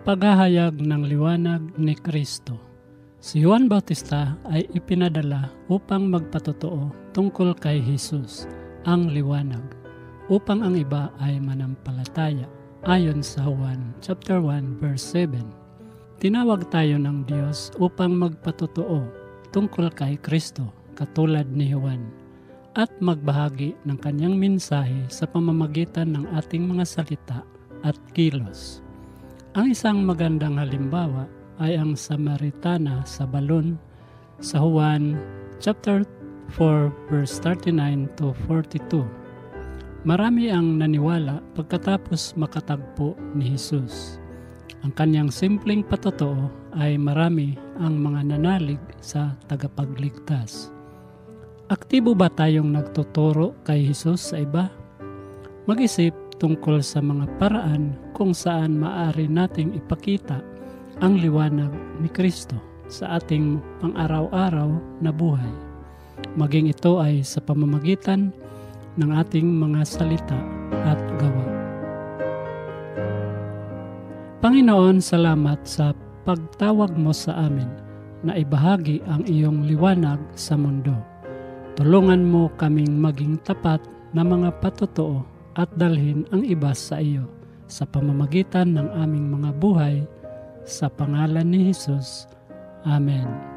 Paghahayag ng liwanag ni Kristo. Si Juan Bautista ay ipinadala upang magpatotoo tungkol kay Jesus, ang liwanag, upang ang iba ay manampalataya, ayon sa Juan chapter 1 verse 7. Tinawag tayo ng Diyos upang magpatotoo tungkol kay Kristo, katulad ni Juan, at magbahagi ng kanyang mensahe sa pamamagitan ng ating mga salita at kilos. Ang isang magandang halimbawa ay ang Samaritana sa balon sa Juan chapter 4 verse 39 to 42. Marami ang naniwala pagkatapos makatagpo ni Jesus. Ang kanyang simpleng patotoo ay marami ang mga nanalig sa tagapagligtas. Aktibo ba tayong nagtuturo kay Jesus sa iba? Mag-isip tungkol sa mga paraan kung saan maaari nating ipakita ang liwanag ni Kristo sa ating pang-araw-araw na buhay. Maging ito ay sa pamamagitan ng ating mga salita at gawa. Panginoon, salamat sa pagtawag mo sa amin na ibahagi ang iyong liwanag sa mundo. Tulungan mo kaming maging tapat na mga patotoo at dalhin ang iba sa iyo sa pamamagitan ng aming mga buhay, sa pangalan ni Jesus. Amen.